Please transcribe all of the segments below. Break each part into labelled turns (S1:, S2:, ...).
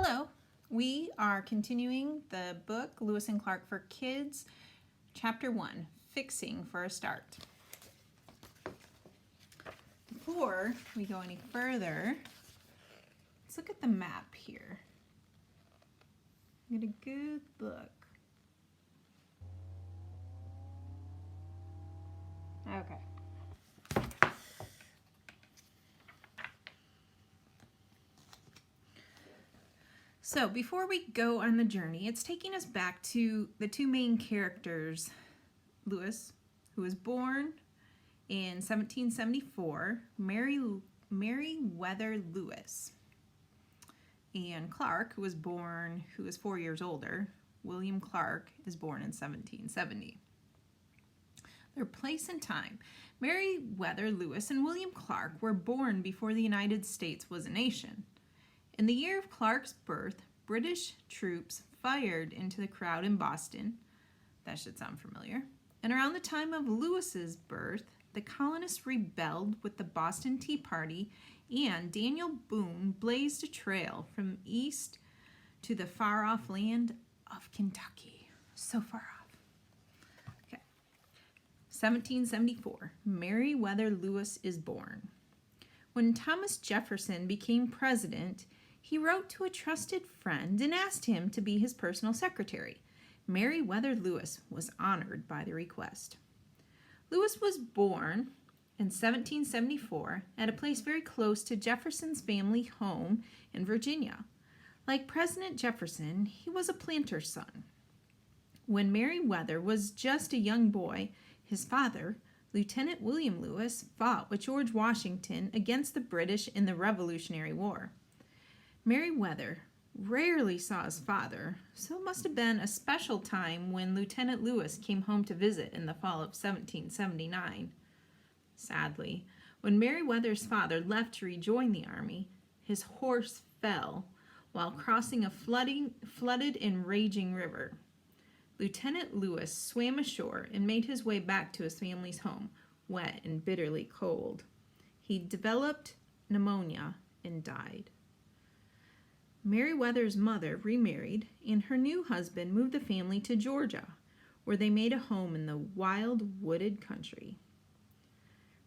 S1: Hello, we are continuing the book Lewis and Clark for Kids, Chapter 1, Fixing for a Start. Before we go any further, let's look at the map here. Get a good look. Okay. So before we go on the journey, it's taking us back to the two main characters, Lewis, who was born in 1774, Meriwether Lewis, and Clark, who was 4 years older. William Clark is born in 1770. Their place and time. Meriwether Lewis and William Clark were born before the United States was a nation. In the year of Clark's birth, British troops fired into the crowd in Boston. That should sound familiar. And around the time of Lewis's birth, the colonists rebelled with the Boston Tea Party, and Daniel Boone blazed a trail from east to the far-off land of Kentucky. So far off. Okay. 1774, Meriwether Lewis is born. When Thomas Jefferson became president, he wrote to a trusted friend and asked him to be his personal secretary. Meriwether Lewis was honored by the request. Lewis was born in 1774 at a place very close to Jefferson's family home in Virginia. Like President Jefferson, he was a planter's son. When Meriwether was just a young boy, his father, Lieutenant William Lewis, fought with George Washington against the British in the Revolutionary War. Meriwether rarely saw his father, so it must have been a special time when Lieutenant Lewis came home to visit in the fall of 1779. Sadly, when Meriwether's father left to rejoin the army, his horse fell while crossing a flooded and raging river. Lieutenant Lewis swam ashore and made his way back to his family's home, wet and bitterly cold. He developed pneumonia and died. Meriwether's mother remarried, and her new husband moved the family to Georgia, where they made a home in the wild, wooded country.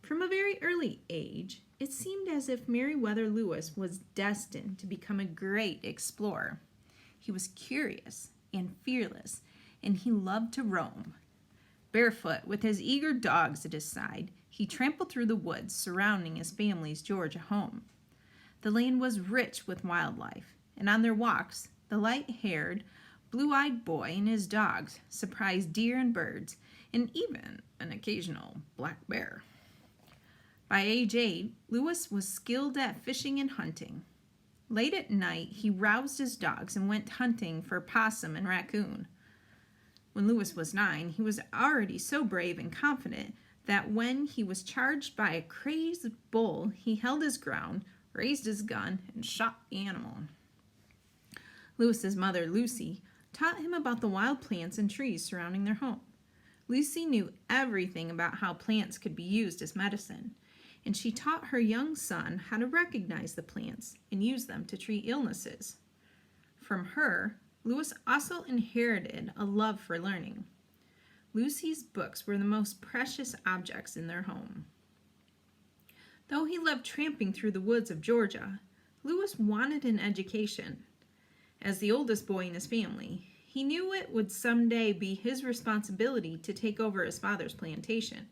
S1: From a very early age, it seemed as if Meriwether Lewis was destined to become a great explorer. He was curious and fearless, and he loved to roam. Barefoot, with his eager dogs at his side, he trampled through the woods surrounding his family's Georgia home. The land was rich with wildlife, and on their walks, the light-haired, blue-eyed boy and his dogs surprised deer and birds, and even an occasional black bear. By age 8, Lewis was skilled at fishing and hunting. Late at night, he roused his dogs and went hunting for possum and raccoon. When Lewis was 9, he was already so brave and confident that when he was charged by a crazed bull, he held his ground, raised his gun, and shot the animal. Lewis's mother, Lucy, taught him about the wild plants and trees surrounding their home. Lucy knew everything about how plants could be used as medicine, and she taught her young son how to recognize the plants and use them to treat illnesses. From her, Lewis also inherited a love for learning. Lucy's books were the most precious objects in their home. Though he loved tramping through the woods of Georgia, Lewis wanted an education. As the oldest boy in his family, he knew it would someday be his responsibility to take over his father's plantation.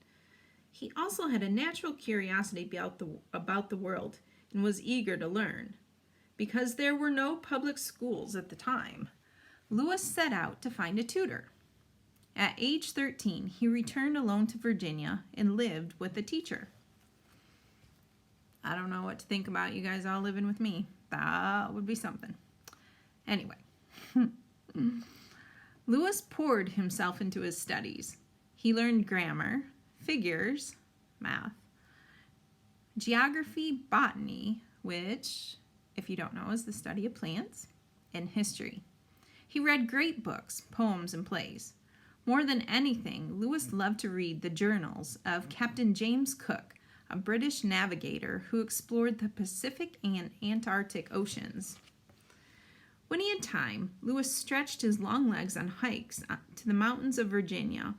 S1: He also had a natural curiosity about the world and was eager to learn. Because there were no public schools at the time, Lewis set out to find a tutor. At age 13, he returned alone to Virginia and lived with a teacher. I don't know what to think about you guys all living with me. That would be something. Anyway, Lewis poured himself into his studies. He learned grammar, figures, math, geography, botany, which, if you don't know, is the study of plants, and history. He read great books, poems, and plays. More than anything, Lewis loved to read the journals of Captain James Cook, a British navigator who explored the Pacific and Antarctic Oceans. When he had time, Lewis stretched his long legs on hikes to the mountains of Virginia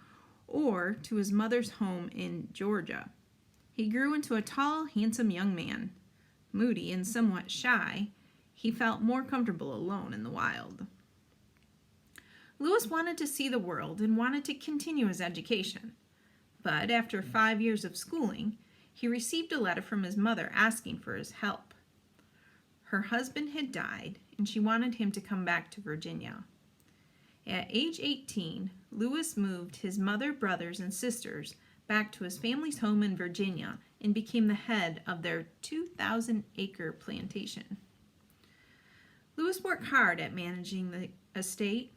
S1: or to his mother's home in Georgia. He grew into a tall, handsome young man. Moody and somewhat shy, he felt more comfortable alone in the wild. Lewis wanted to see the world and wanted to continue his education. But after 5 years of schooling, he received a letter from his mother asking for his help. Her husband had died, and she wanted him to come back to Virginia. At age 18, Lewis moved his mother, brothers, and sisters back to his family's home in Virginia and became the head of their 2,000-acre plantation. Lewis worked hard at managing the estate.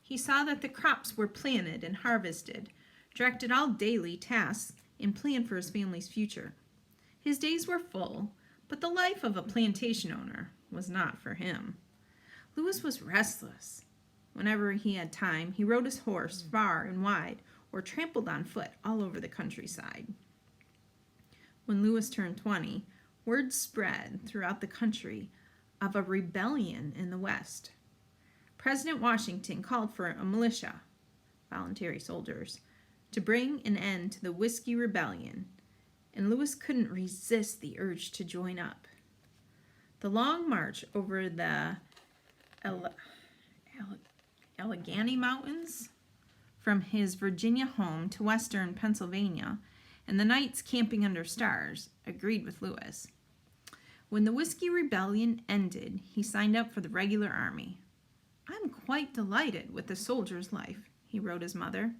S1: He saw that the crops were planted and harvested, directed all daily tasks, and planned for his family's future. His days were full, but the life of a plantation owner was not for him. Lewis was restless. Whenever he had time, he rode his horse far and wide or trampled on foot all over the countryside. When Lewis turned 20, word spread throughout the country of a rebellion in the West. President Washington called for a militia, voluntary soldiers, to bring an end to the Whiskey Rebellion, and Lewis couldn't resist the urge to join up. The long march over the Allegheny Mountains from his Virginia home to western Pennsylvania and the nights camping under stars agreed with Lewis. When the Whiskey Rebellion ended, he signed up for the regular army. "I'm quite delighted with the soldier's life," he wrote his mother.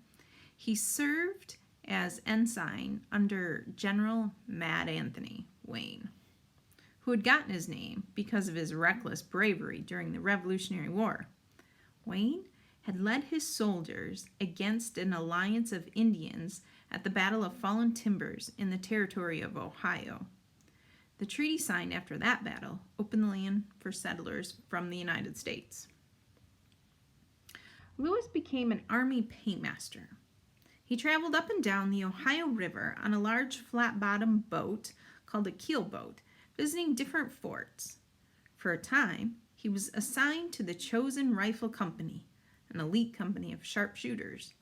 S1: He served as ensign under General Mad Anthony Wayne, who had gotten his name because of his reckless bravery during the Revolutionary War. Wayne had led his soldiers against an alliance of Indians at the Battle of Fallen Timbers in the territory of Ohio. The treaty signed after that battle opened the land for settlers from the United States. Lewis became an army paymaster. He traveled up and down the Ohio River on a large flat-bottomed boat called a keelboat, visiting different forts. For a time, he was assigned to the Chosen Rifle Company, an elite company of sharpshooters.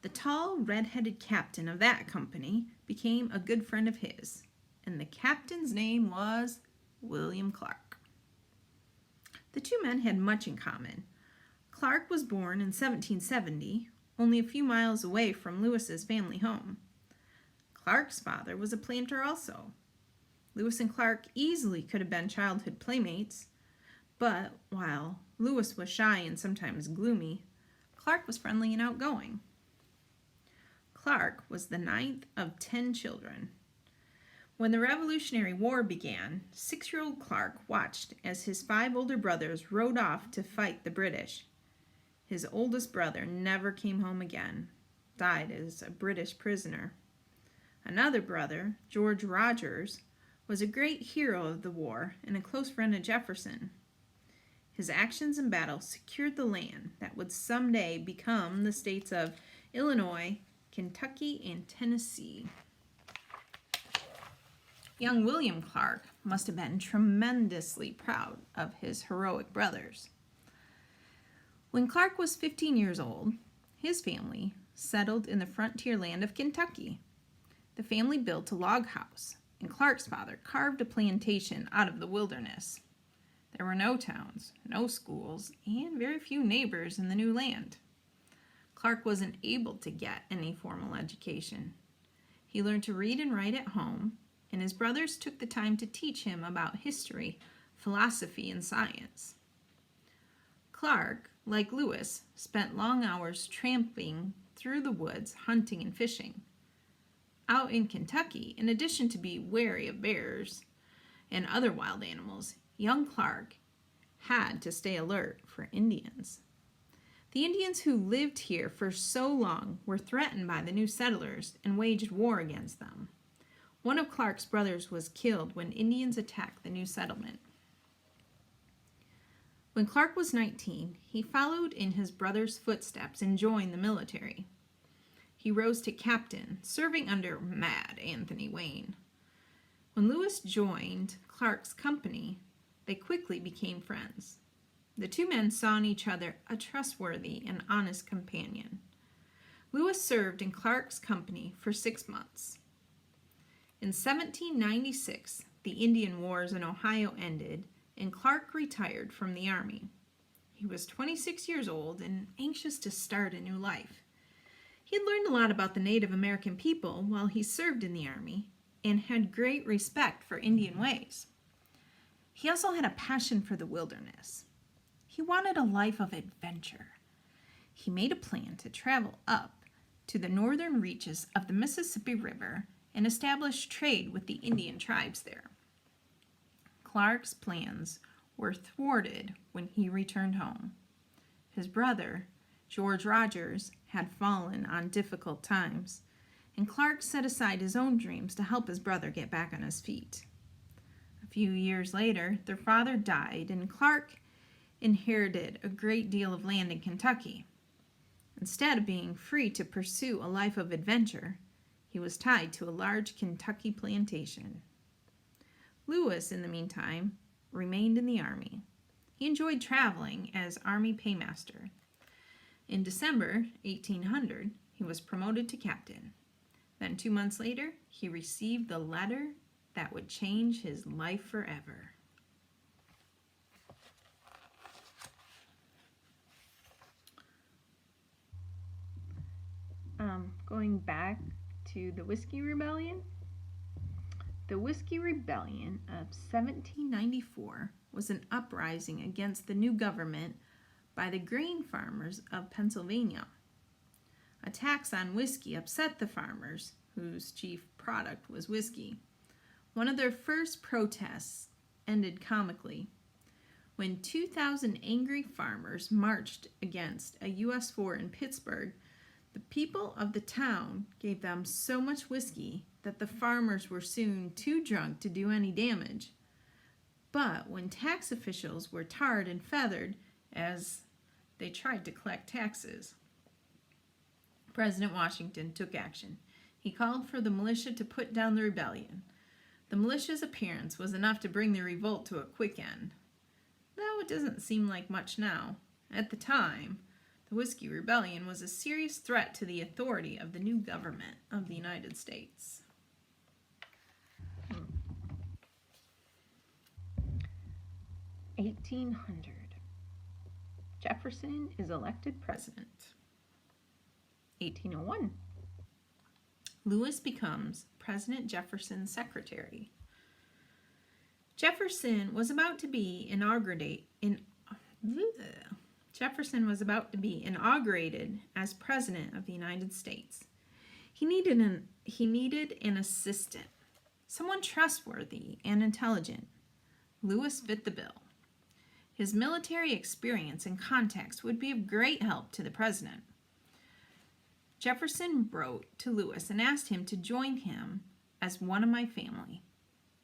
S1: The tall, red-headed captain of that company became a good friend of his, and the captain's name was William Clark. The two men had much in common. Clark was born in 1770, only a few miles away from Lewis's family home. Clark's father was a planter also. Lewis and Clark easily could have been childhood playmates, but while Lewis was shy and sometimes gloomy, Clark was friendly and outgoing. Clark was the 9th of 10 children. When the Revolutionary War began, 6-year-old Clark watched as his 5 older brothers rode off to fight the British. His oldest brother never came home again, died as a British prisoner. Another brother, George Rogers, was a great hero of the war and a close friend of Jefferson. His actions in battle secured the land that would someday become the states of Illinois, Kentucky, and Tennessee. Young William Clark must have been tremendously proud of his heroic brothers. When Clark was 15 years old, his family settled in the frontier land of Kentucky. The family built a log house, and Clark's father carved a plantation out of the wilderness. There were no towns, no schools, and very few neighbors in the new land. Clark wasn't able to get any formal education. He learned to read and write at home, and his brothers took the time to teach him about history, philosophy, and science. Clark, like Lewis, spent long hours tramping through the woods, hunting and fishing. Out in Kentucky, in addition to be wary of bears and other wild animals, young Clark had to stay alert for Indians. The Indians who lived here for so long were threatened by the new settlers and waged war against them. One of Clark's brothers was killed when Indians attacked the new settlement. When Clark was 19, he followed in his brother's footsteps and joined the military. He rose to captain, serving under Mad Anthony Wayne. When Lewis joined Clark's company, they quickly became friends. The two men saw in each other a trustworthy and honest companion. Lewis served in Clark's company for 6 months. In 1796, the Indian Wars in Ohio ended, and Clark retired from the Army. He was 26 years old and anxious to start a new life. He had learned a lot about the Native American people while he served in the Army and had great respect for Indian ways. He also had a passion for the wilderness. He wanted a life of adventure. He made a plan to travel up to the northern reaches of the Mississippi River and establish trade with the Indian tribes there. Clark's plans were thwarted when he returned home. His brother, George Rogers, had fallen on difficult times, and Clark set aside his own dreams to help his brother get back on his feet. A few years later, their father died, and Clark inherited a great deal of land in Kentucky. Instead of being free to pursue a life of adventure, he was tied to a large Kentucky plantation. Lewis, in the meantime, remained in the Army. He enjoyed traveling as Army paymaster. In December 1800, he was promoted to captain. Then 2 months later, he received the letter that would change his life forever. Going back to the Whiskey Rebellion. The Whiskey Rebellion of 1794 was an uprising against the new government by the grain farmers of Pennsylvania. A tax on whiskey upset the farmers, whose chief product was whiskey. One of their first protests ended comically when 2,000 angry farmers marched against a U.S. fort in Pittsburgh. The people of the town gave them so much whiskey that the farmers were soon too drunk to do any damage. But when tax officials were tarred and feathered as they tried to collect taxes, President Washington took action. He called for the militia to put down the rebellion. The militia's appearance was enough to bring the revolt to a quick end. Though it doesn't seem like much now. At the time, the Whiskey Rebellion was a serious threat to the authority of the new government of the United States. 1800. Jefferson is elected president. 1801. Lewis becomes President Jefferson's secretary. Jefferson was about to be inaugurated as President of the United States. He needed an assistant, someone trustworthy and intelligent. Lewis fit the bill. His military experience and contacts would be of great help to the president. Jefferson wrote to Lewis and asked him to join him as one of my family,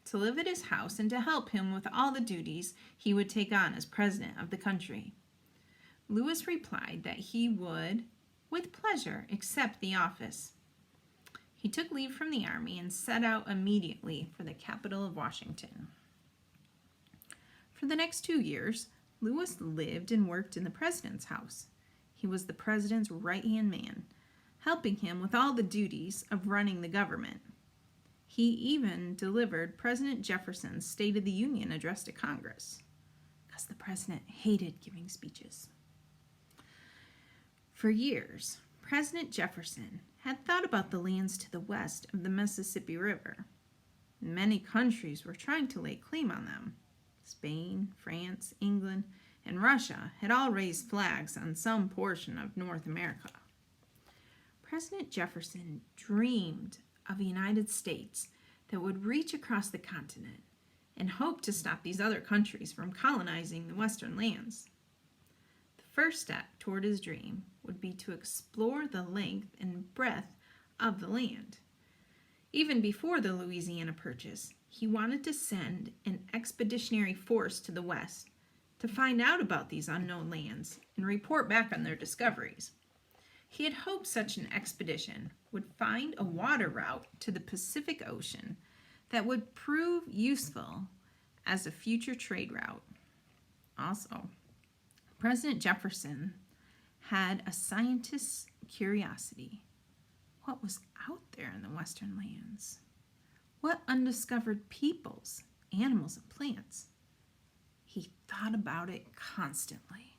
S1: to live at his house and to help him with all the duties he would take on as president of the country. Lewis replied that he would, with pleasure, accept the office. He took leave from the army and set out immediately for the capital of Washington. For the next 2 years, Lewis lived and worked in the president's house. He was the president's right-hand man, helping him with all the duties of running the government. He even delivered President Jefferson's State of the Union address to Congress, because the president hated giving speeches. For years, President Jefferson had thought about the lands to the west of the Mississippi River. Many countries were trying to lay claim on them. Spain, France, England, and Russia had all raised flags on some portion of North America. President Jefferson dreamed of a United States that would reach across the continent and hoped to stop these other countries from colonizing the western lands. The first step toward his dream would be to explore the length and breadth of the land. Even before the Louisiana Purchase, he wanted to send an expeditionary force to the west to find out about these unknown lands and report back on their discoveries. He had hoped such an expedition would find a water route to the Pacific Ocean that would prove useful as a future trade route. Also, President Jefferson had a scientist's curiosity. What was out there in the western lands? What undiscovered peoples, animals, and plants? He thought about it constantly.